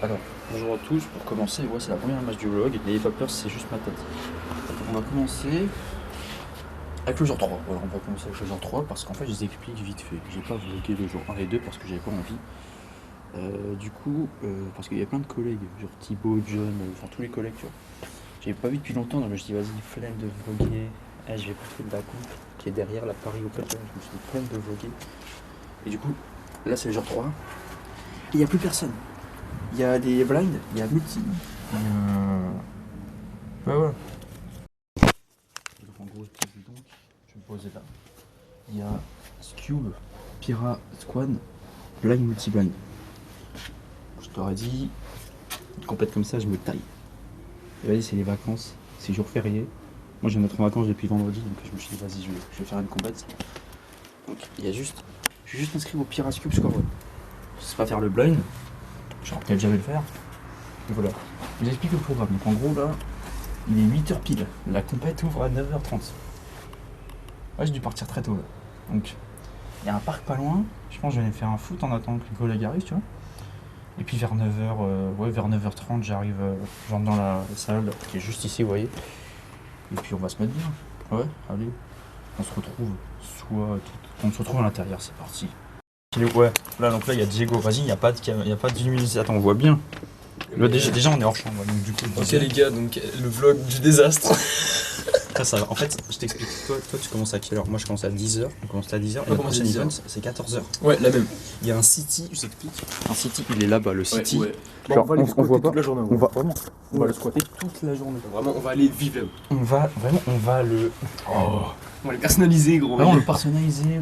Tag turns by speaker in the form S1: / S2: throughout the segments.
S1: Alors, bonjour à tous, pour commencer, ouais, c'est la première match du vlog, les vapeurs c'est juste ma tête. On va commencer avec le jour 3, voilà, on va commencer avec le jour 3 parce qu'en fait je vous explique vite fait, j'ai pas vlogué le jour 1 et 2 parce que j'avais pas envie. Parce qu'il y a plein de collègues, genre Thibaut, John, enfin tous les collègues, tu vois. J'avais pas vu depuis longtemps, donc je me suis dit vas-y, flemme de vloguer, je vais profiter de la coupe qui est derrière la Paris Open, je me suis dit flemme de vloguer. Et du coup, là c'est le jour 3, et il n'y a plus personne. Il y a des blinds, il y a multi. Ouais, voilà. Donc en gros, je vais me poser là. Il y a Scube, Pira, Squad, blind, multi-blind. Je t'aurais dit, une compète comme ça, je me taille. Et vas-y, c'est les vacances, c'est jour férié. Moi, je viens d'être en vacances depuis vendredi, donc je me suis dit, vas-y, je vais faire une compète. Donc, il y a juste, je suis juste inscrit au Pira Scube Squad. Je sais pas faire le blind. J'aurais peut-être jamais le faire. Et voilà. Je vous explique le programme. Donc en gros là, il est 8h pile. La compète ouvre à 9h30. Ouais, j'ai dû partir très tôt là. Donc il y a un parc pas loin. Je pense que je vais aller faire un foot en attendant que les collègues arrivent, tu vois. Et puis vers 9h30 j'arrive, j'entre dans la salle qui est juste ici, vous voyez. Et puis on va se mettre bien. Ouais, allez. On se retrouve on se retrouve à l'intérieur, c'est parti. Ouais, là donc là il y a Diego, vas-y, il n'y a pas de luminosité, attends on voit bien. Là, déjà on est hors champ, donc du coup.
S2: Ok les gars, donc le vlog du désastre.
S1: Ça va. En fait, je t'explique, toi tu commences à quelle heure? Moi je commence à 10h, on commence à 10h et la prochaine event c'est 14h.
S2: Ouais, la même.
S1: Il y a un City, je t'explique. Un City, il est là-bas, le City.
S2: Ouais.
S1: Genre,
S2: on va aller
S1: on voit pas
S2: toute la journée.
S1: On va vraiment, on va le squatter toute la journée.
S2: Vraiment, on va aller vivre là-haut.
S1: On va le. Oh.
S2: On va le personnaliser, gros.
S1: Vraiment le personnaliser,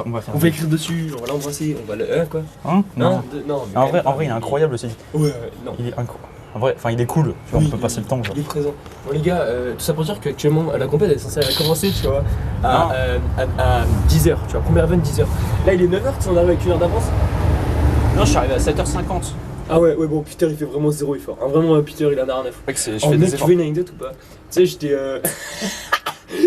S1: on va faire.
S2: On va écrire dessus, on va l'embrasser, on va le. Quoi.
S1: Hein? Non.
S2: Non, mais
S1: En vrai, il est incroyable le City.
S2: Ouais, non.
S1: Il est incroyable. En vrai, enfin il est cool, tu vois,
S2: Oui,
S1: on peut passer le temps. Genre.
S2: Il est présent. Bon les gars, tout ça pour dire qu'actuellement la compète est censée commencer, tu vois, à 10h, tu vois, première event 10h. Là il est 9h, tu en arrives avec une heure d'avance.
S1: Non, je suis arrivé à 7h50.
S2: Ah ouais, bon, Peter il fait vraiment zéro effort. Hein, vraiment, Peter il en a rien à foutre.
S1: Mec, je
S2: Oh,
S1: fais
S2: mec,
S1: des
S2: tu veux une anecdote ou pas? Tu sais, j'étais.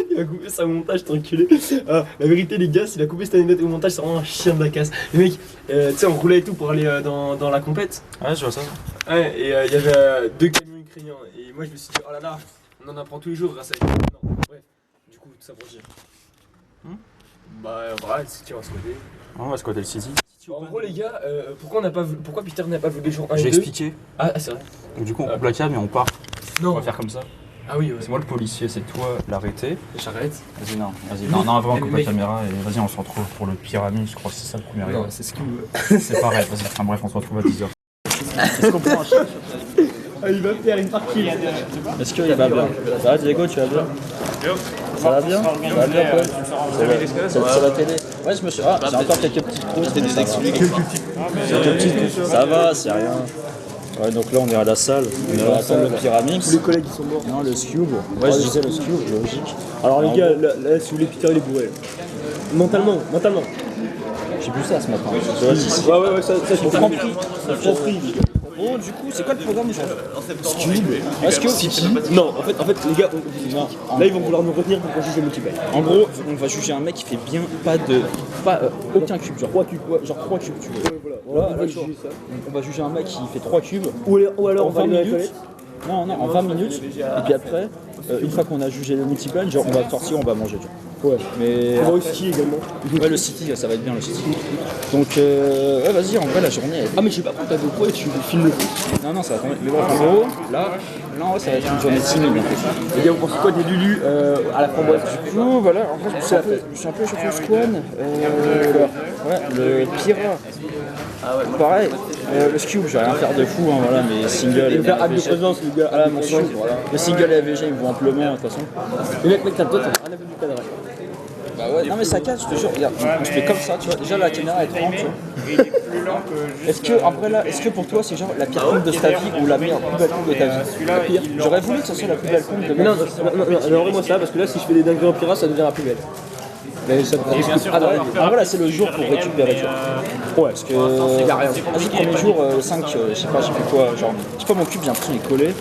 S2: Il a coupé sa montage, t'es enculé. La vérité, les gars, s'il a coupé cette anecdote au montage, c'est vraiment un chien de la casse. Les mecs, tu sais, on roulait et tout pour aller dans la compète.
S1: Ouais, je vois ça.
S2: Ouais, et il y avait 2 camions ukrainiens. Et moi, je me suis dit, oh là là, on en apprend tous les jours grâce à. Non, bref, du coup, tout ça pour dire. Bah, voilà, le City, on va se coder.
S1: On va squatter le City.
S2: En gros, les gars, pourquoi Peter n'a pas vlogué le jour 1 et 2?
S1: J'ai expliqué.
S2: Ah, c'est vrai.
S1: Donc, du coup, on coupe la cam et on part.
S2: Non.
S1: On va faire comme ça.
S2: Ah oui, ouais.
S1: C'est moi le policier, c'est toi l'arrêté.
S2: J'arrête.
S1: Vas-y, non, vraiment, on coupe la caméra et vas-y, on se retrouve pour le pyramide, je crois que c'est ça le premier
S2: Non,
S1: event.
S2: c'est ce qu'il veut.
S1: C'est pareil, vas-y, enfin bref, on se retrouve à 10h. Est-ce qu'on prend un chat?
S2: Ah, il va faire une partie.
S1: Est-ce qu'il va bien? Ça va Diego, tu vas bien? Ça va bien? Ça va bien Paul? C'est la télé. Ouais, je me suis. Ah, j'ai encore quelques petites croûtes. Ça va, c'est rien. Ouais, donc là on est à la salle, on est à attendre le Pyramix.
S2: Tous les collègues ils sont morts.
S1: Non, le Scube. Ouais, je disais le Scube, logique.
S2: Alors les gars, là si vous voulez, Peter il est bourré. Mentalement.
S1: J'ai plus ça ce matin.
S2: Ouais, ça je
S1: Au
S2: comprends.
S1: Franprix. Oh, du coup, c'est quoi le programme aujourd'hui? Scube. Est-ce que
S2: Non, en fait les gars, là ils vont vouloir nous retenir pour qu'on juge le multiplayer.
S1: En gros, on va juger un mec qui fait bien aucun cube, genre 3 cubes, tu veux.
S2: Voilà,
S1: On va juger un mec qui fait 3 cubes.
S2: Ou alors
S1: En 20 minutes. Non, en 20 minutes. Et puis après, une fois qu'on a jugé le multiplayer, genre on va sortir, on va manger.
S2: Ouais.
S1: Mais.
S2: On va au ski également.
S1: Ouais, le City, ça va être bien le City. Donc, ouais, vas-y, en vrai, la journée.
S2: Ah, mais je sais pas pourquoi t'as GoPro et tu filmes le foot.
S1: Non, ça va tomber. Mais bon, en gros, là, ça va être une journée timide.
S2: Les gars, vous pensez quoi des Lulu à la framboise?
S1: Du coup, voilà, en fait, je suis un peu échauffé au squan. Ouais, le Pira. Pareil, le Scube, je vais rien faire de fou, hein, voilà, mais single et
S2: faire acte de présence, les gars.
S1: Voilà, mon son, voilà. Le single et AVG, ils me voient amplement, de toute façon.
S2: Les mecs, t'as toi, t'as rien à vu du cadrage.
S1: Bah ouais, non mais ça casse, je te jure, regarde, on se fait comme ça, tu vois, déjà la caméra est 30, tu vois. Est-ce que pour toi c'est genre la pire compte de ta vie ou la meilleure, plus belle compte de ta vie? La pire. J'aurais voulu que ça soit la plus belle compte de ma vie.
S2: Non, vraiment ça, parce que là si je fais des dingueries en pirate, ça deviendra plus belle. Mais ça
S1: bien sûr, en vrai là c'est le jour pour récupérer, tu vois. Ouais, parce que vas-y, premier jour, 5, je sais pas, j'ai fait quoi, genre, je sais pas, mon cube, j'ai l'impression qu'il est collé.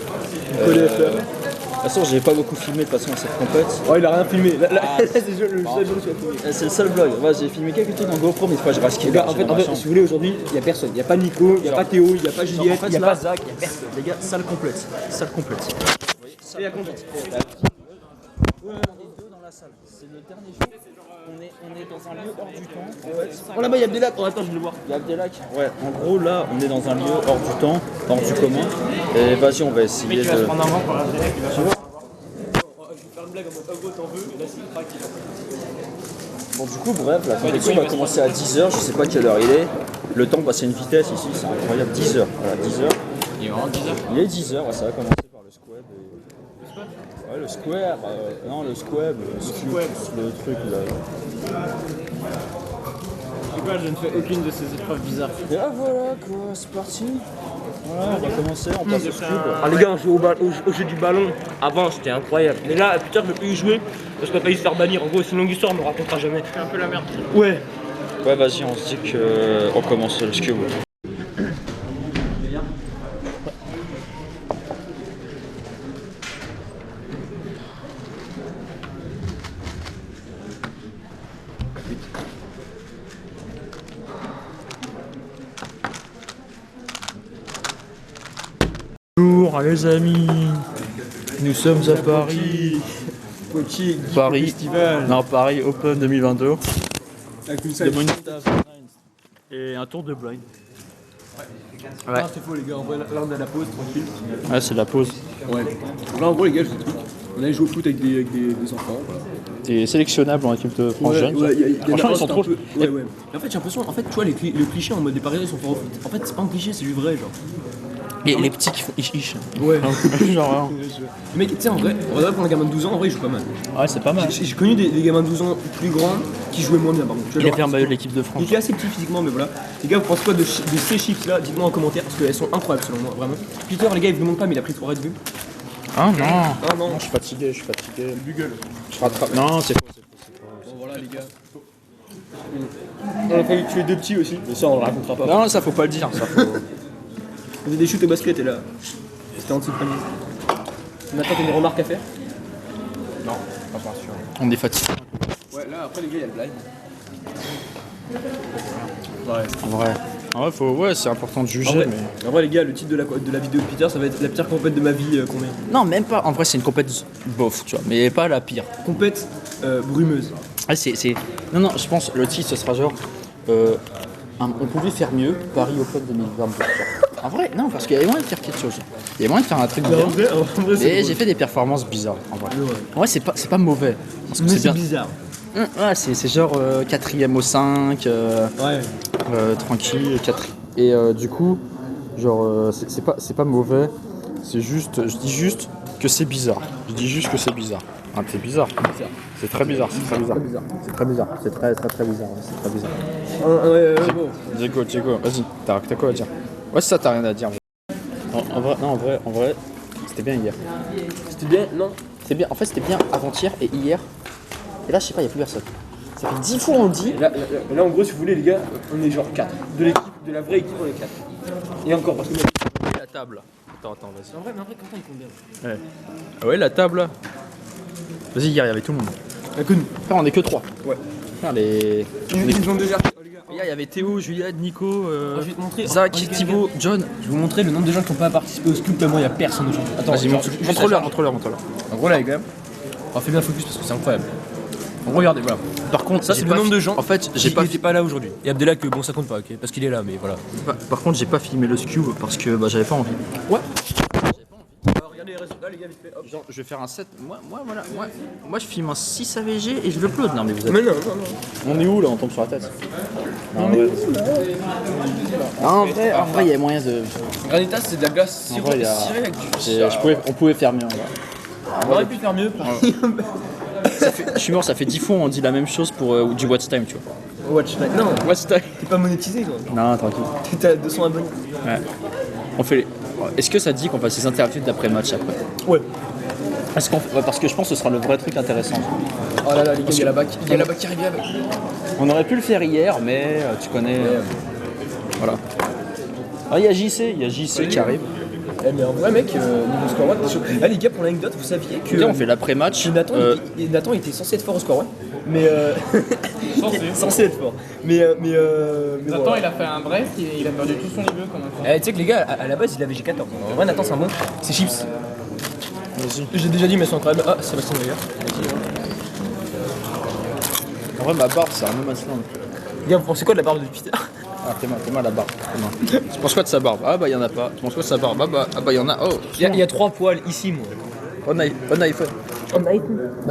S1: toute façon, j'ai pas beaucoup filmé de toute façon à cette compète.
S2: Oh, il a rien filmé. Là,
S1: Ah,
S2: c'est le seul jour où tu as filmé.
S1: C'est le seul vlog. Ouais, j'ai filmé quelques trucs en GoPro, mais des fois je reste
S2: Les gars, en fait, si vous voulez, aujourd'hui, il n'y a personne. Il n'y a pas Nico, il n'y a pas Théo, il n'y a pas Juliette, il n'y a pas Zach, il n'y a personne.
S1: Les gars, salle complète. Salle complète.
S2: Et il y a complète.
S1: On est deux dans la salle. C'est le dernier jour. On est dans un lieu hors du temps. En fait.
S2: Oh là-bas, il y a des lacs. Oh, attends, je vais le voir.
S1: Il y a Abdelak. Ouais, en gros, là, on est dans un lieu hors du temps, hors du commun. Et vas-y, on va essayer de.
S2: Je vais faire une blague en mode oh, t'en veux, et là, c'est crack.
S1: Bon, du coup, bref, la compétition va commencer à 10h. Je sais pas quelle heure il est. Le temps passe à une vitesse ici, c'est incroyable. 10h. Voilà, 10h.
S2: Il est vraiment 10h.
S1: Il est 10h, ouais, ça va commencer par le squab. Ouais, le square, non, le squab, le truc là.
S2: Je ne fais aucune de ces épreuves bizarres.
S1: Et là voilà quoi, c'est parti. Voilà, on va commencer, on passe au squab.
S2: Ah les gars, on joue au jeu du ballon. Avant, c'était incroyable. Mais là, putain, je ne peux plus y jouer parce qu'on a failli se faire bannir. En gros, c'est une longue histoire, on ne racontera jamais. C'est un peu la merde. Ouais.
S1: Ouais, vas-y, on se dit qu'on commence le squab. Bonjour les amis, nous sommes à Paris. Paris Festival. Non, Paris Open 2022. De Monita et un tour de blind. Ouais.
S2: Ah, c'est faux les gars, en vrai, là on a la pause tranquille.
S1: Ouais, c'est la pause.
S2: Ouais. Là en gros les gars, je vous explique. On allait jouer au foot avec des enfants. Voilà.
S1: T'es sélectionnable en équipe de France jeune.
S2: Franchement,
S1: ils sont trop.
S2: Ouais. En fait, j'ai l'impression, tu vois, le cliché en mode des Parisiens ils sont forts au foot. En fait, c'est pas un cliché, c'est du vrai, genre.
S1: Et les petits qui font ich.
S2: Ouais.
S1: Genre, vraiment.
S2: Le mec, tu sais, en vrai, pour un gamin de 12 ans, en vrai, il joue pas mal.
S1: Ouais, c'est pas mal.
S2: J'ai connu des gamins de 12 ans plus grands qui jouaient moins bien, par contre. Tu vois,
S1: Il a
S2: genre,
S1: fait un maillot de l'équipe de France.
S2: il est assez petit physiquement, mais voilà. Les gars, vous pensez quoi de ces chiffres là? Dites-moi en commentaire parce qu'elles sont incroyables selon moi, vraiment. Peter, les gars, il vous demande pas, mais il a pris 3 Red Bull.
S1: Ah non.
S2: Ah non.
S1: Je suis fatigué.
S2: Bugle.
S1: Je rattrape. Non, c'est quoi.
S2: Bon, voilà, les gars. On a failli tuer 2 petits aussi, mais ça, on le racontera pas.
S1: Non, ça faut pas le dire. Ça faut...
S2: On faisait des shoots au basket et là, c'était en dessous de premier. Maintenant, t'as une remarque à faire?
S1: Non, pas sûr. On est fatigué.
S2: Ouais, là, après, les gars, il y a le blind.
S1: En vrai, ouais, c'est important de juger, mais.
S2: En vrai, les gars, le titre de la vidéo de Peter, ça va être la pire compète de ma vie qu'on met.
S1: Non, même pas. En vrai, c'est une compète bof, tu vois, mais pas la pire.
S2: Compète brumeuse.
S1: Ah, Non, je pense le titre, ce sera genre. On pouvait faire mieux, Paris Open 2022. En vrai, non, parce qu'il y avait moyen de faire quelque chose. Il y avait moyen de faire un truc bien.
S2: En vrai,
S1: Mais j'ai fait des performances bizarres, en vrai. En vrai, c'est pas mauvais. Parce que
S2: mais c'est
S1: bien.
S2: bizarre.
S1: Ouais, c'est genre 4ème au 5,
S2: Ouais.
S1: tranquille, 4. Et du coup, genre, c'est pas mauvais. C'est juste, je dis juste que c'est bizarre. Je dis juste que c'est bizarre. Ah, c'est bizarre. C'est très bizarre, c'est très bizarre. C'est très bizarre. C'est très bizarre. C'est très bizarre.
S2: Bon.
S1: Diego, vas-y, t'as quoi à dire? Ouais, c'est ça, t'as rien à dire. En vrai, c'était bien hier.
S2: C'était bien, non?
S1: C'était bien, en fait, c'était bien avant-hier et hier. Et là, je sais pas, il n'y a plus personne. Ça fait 10 fois on le dit.
S2: Là, en gros, si vous voulez, les gars, on est genre 4. De la vraie équipe, on est 4. Et encore, parce que.
S1: La table. Attends, vas-y.
S2: En vrai, Quentin, il compte bien.
S1: Ouais. Ah ouais, la table. Vas-y, hier, il y avait tout le monde.
S2: Que nous.
S1: Frère, on est que 3.
S2: Ouais.
S1: Frère, les.
S2: Ils ont déjà.
S1: Hier, il y avait Théo, Juliette, Nico,
S2: je vais te montrer.
S1: Zach,
S2: Oh, les gars,
S1: Thibaut, John.
S2: Je vais vous montrer le nombre de gens qui n'ont pas participé au scoop. Moi, il n'y a personne aujourd'hui. Attends,
S1: Vas-y, montre-leur.
S2: En gros, là, les gars, on fait bien focus parce que c'est incroyable. En gros, regardez, voilà.
S1: Par contre,
S2: ça, c'est le nombre de gens.
S1: En fait,
S2: qui n'étaient pas là aujourd'hui. Et Abdelak, bon, ça compte pas, ok? Parce qu'il est là, mais voilà.
S1: Par contre, j'ai pas filmé le skew parce que j'avais pas envie.
S2: Ouais. Regardez les résultats, les gars, vite fait. Hop.
S1: Genre, je vais faire un 7. Moi, je filme un 6 AVG et je le upload. Non, mais vous êtes.
S2: Mais non.
S1: On est où là? On tombe sur la tête. En vrai, il y a moyen de.
S2: Granitas, c'est de la glace
S1: En vrai,
S2: cirée avec du.
S1: on pouvait faire mieux. Là.
S2: On aurait pu faire mieux.
S1: Je suis mort, ça fait 10 fois on dit la même chose pour du watch time, tu vois.
S2: Watch time. Non, watch time. T'es pas monétisé, toi.
S1: Non, tranquille.
S2: T'as 200 abonnés.
S1: Ouais. On fait les... Est-ce que ça te dit qu'on fasse des interviews d'après-match après?
S2: Ouais.
S1: Parce que je pense que ce sera le vrai truc intéressant.
S2: Oh là là, les gars, il y a la bac. Il y a la bac qui arrive avec.
S1: On aurait pu le faire hier, mais tu connais. Voilà. Ah, il y a JC qui arrive.
S2: mais en vrai, mec, niveau score one, t'es chaud. Ah, les gars, pour l'anecdote, vous saviez que.
S1: On fait l'après-match.
S2: que Nathan était censé être fort au score one. Mais. Censé être fort. Mais
S3: Nathan,
S2: voilà.
S3: il a fait un bref, il a perdu tout son niveau quand même.
S2: Tu sais que les gars, à la base, il avait G14. En vrai, Nathan, c'est un bon. C'est Chips. J'ai déjà dit, mais c'est incroyable. Ah, Sébastien d'ailleurs.
S1: En vrai, ma barbe, c'est un homme aslan.
S2: Les gars, vous pensez quoi de la barbe de Peter?
S1: Ah, t'es mal la barbe. Tu penses quoi de sa barbe? Ah bah y'en a pas. Tu penses quoi de sa barbe? Ah bah y'en a. Oh.
S2: Il y a 3 poils ici, moi.
S1: On iPhone.
S2: On a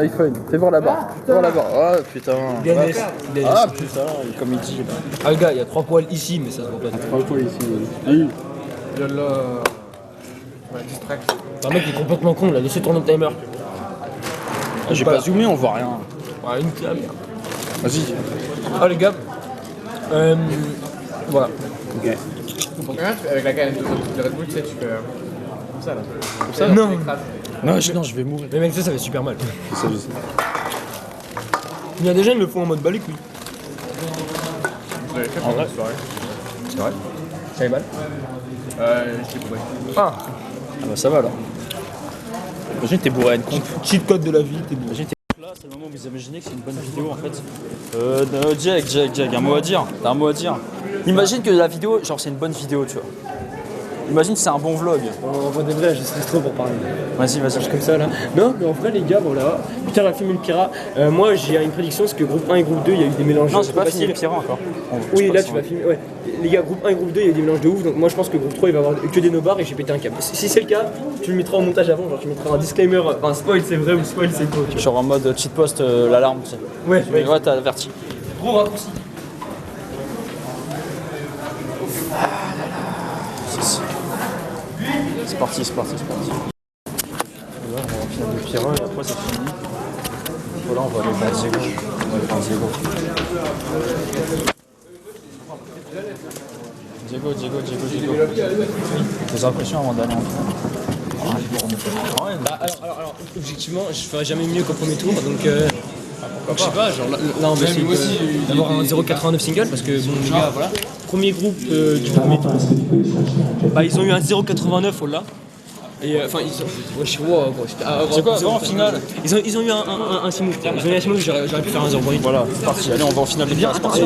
S1: iPhone. Fais voir la barbe. Fais voir la barbe. Ah putain.
S2: DNS.
S1: Ah putain, comme il dit.
S2: Ah, les gars, il y a 3 poils ici, mais ça se voit pas.
S1: 3 poils ici. Oui.
S3: Yallah. Ouais, distract.
S2: Un mec, il est complètement con, il a laissé tourner le timer.
S1: Ah, j'ai pas zoomé, on voit rien.
S2: Ouais, une cam.
S1: Vas-y.
S2: Ah, les gars. Voilà.
S1: Ok.
S3: Avec la canne de Red Bull, tu sais, tu fais comme ça là. Comme ça,
S2: Non.
S3: tu l'écrases.
S1: Non, je vais mourir.
S2: Mais mec, ça fait super mal.
S1: C'est ça, je sais.
S2: Il y a des gens qui le font en mode balai couilles.
S3: Vous l'avez fait
S1: En
S3: pendant
S1: vrai.
S3: la soirée.
S2: C'est vrai. Ça fait mal.
S3: Je l'ai bourré.
S2: Ah.
S1: Ah bah ça va alors. Imagine t'es bourré à une comp.
S2: Cheat code de la vie, t'es bon.
S1: Imagine t'es là, c'est le moment où vous imaginez que c'est une bonne vidéo en fait. Jack, un mot à dire. T'as un mot à dire. Imagine que la vidéo, genre c'est une bonne vidéo, tu vois. Imagine que c'est un bon vlog.
S2: En vrai de vrai, je stresse trop pour parler.
S1: Vas-y.
S2: Comme ça là. Non, mais en vrai, les gars, voilà. Putain, la film le Pira. Moi, j'ai une prédiction, c'est que groupe 1 et groupe 2, il y a eu des mélanges.
S1: Non, j'ai
S2: trop
S1: pas fini
S2: faciles.
S1: le Pira encore.
S2: Oui, là, tu vas filmer. Ouais. Les gars, groupe 1 et groupe 2, il y a eu des mélanges de ouf. Donc, moi, je pense que groupe 3, il va y avoir que des no-bars et j'ai pété un câble. Si c'est le cas, tu le mettras au montage avant. Genre, tu mettras un disclaimer. Enfin, spoil, c'est vrai ou spoil, c'est quoi. Tu vois.
S1: Genre en mode cheat post, l'alarme, tu sais.
S2: Ouais,
S1: Ouais, t'as averti.
S2: Gros raccourci.
S1: C'est parti. Là, on va en finale de Pira et après c'est fini. Voilà, on va aller voir Diego. Diego. Des impressions avant d'aller en finale.
S2: Alors, objectivement, je ferai jamais mieux qu'au premier tour. Donc, je sais pas, genre là, on va essayer d'avoir un 0,89 single parce que, bon, les gars, voilà. Premier groupe du premier tour. Bah, ils ont eu un 0,89 oh là. Et enfin, ils ont. Ouais, je sais
S1: C'est quoi, avant en finale?
S2: Ils ont eu un Simou. Ils ont eu un Simou, j'aurais pu faire un 0,8.
S1: Voilà, c'est parti. Allez, on va en finale de Pira. C'est parti.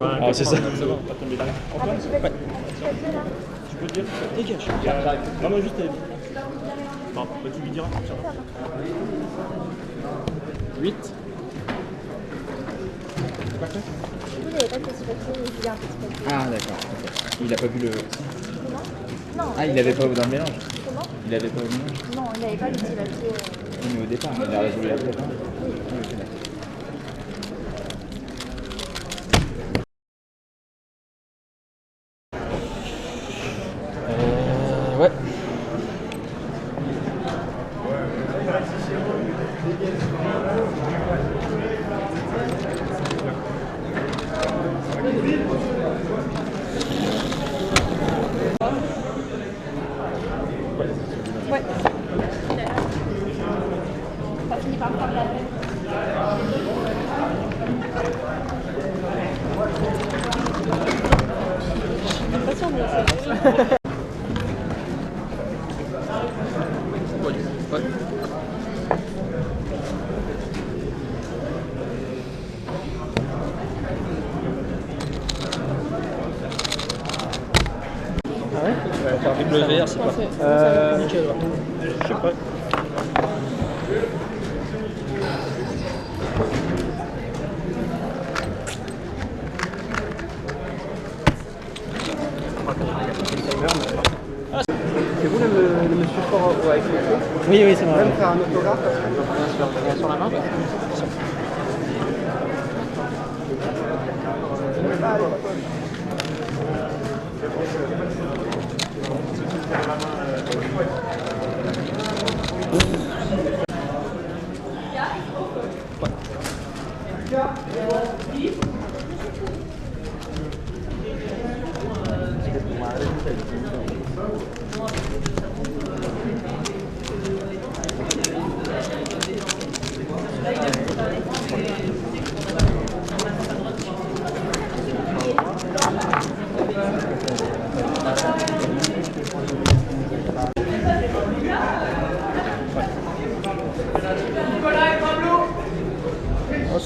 S1: Ah, c'est ça.
S4: Ah d'accord. Il a pas vu le.
S5: Non.
S4: Ah il avait pas dans le mélange.
S5: Comment?
S4: Il avait pas au mélange.
S5: Non, il n'avait pas le petit papier.
S4: Oui, mais au départ, il a résolu la tête. Hein. Oui, ok, d'accord.
S1: Ouais.
S5: Ouais. Ça finit par faire la l'impression de ça.
S1: Le VR, c'est pas. Je sais pas.
S2: C'est vous le monsieur fort avec le micro?
S4: Oui, c'est moi.
S2: Même faire un autographe parce qu'on a sur la main.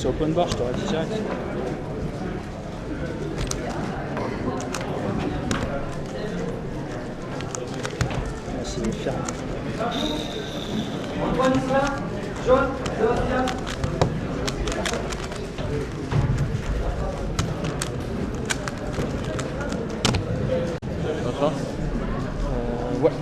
S4: au point de barre, je t'aurais dit direct. Là, c'est ferme. Ouais.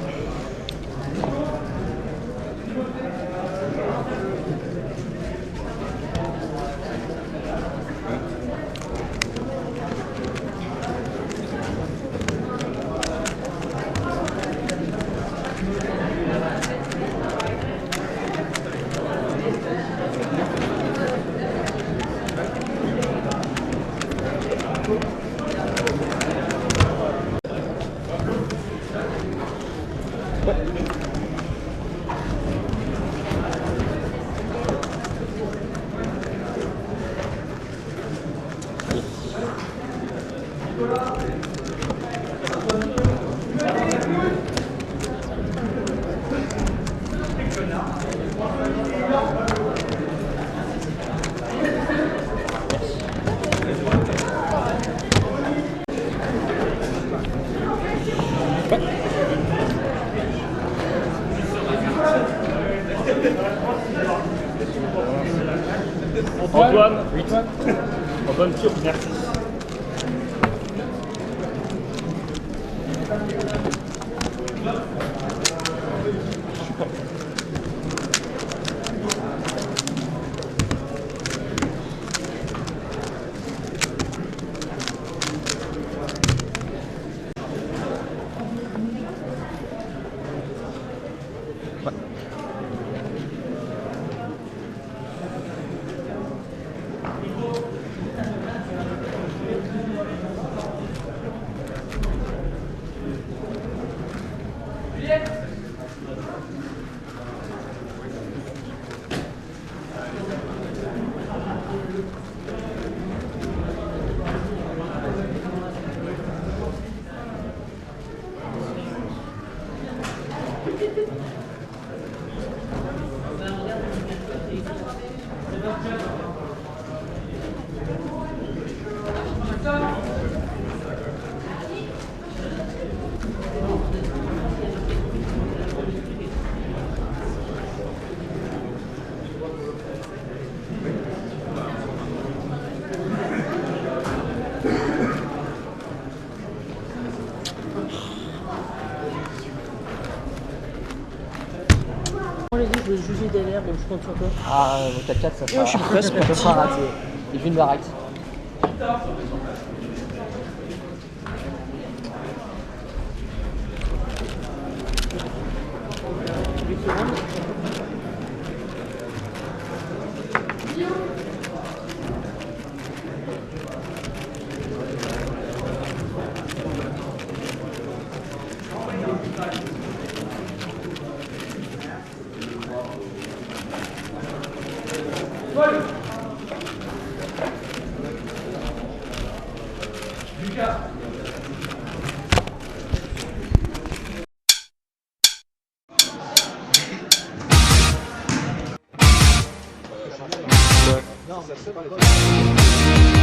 S6: Antoine, oui. Antoine, merci.
S7: Je veux juger des l'air, donc je compte sur toi.
S4: Ah, au 4-4, ça sera,
S7: Je suis prêt, c'est
S4: ça sera raté. Et je une baraque.
S3: Non, ça se fait pas.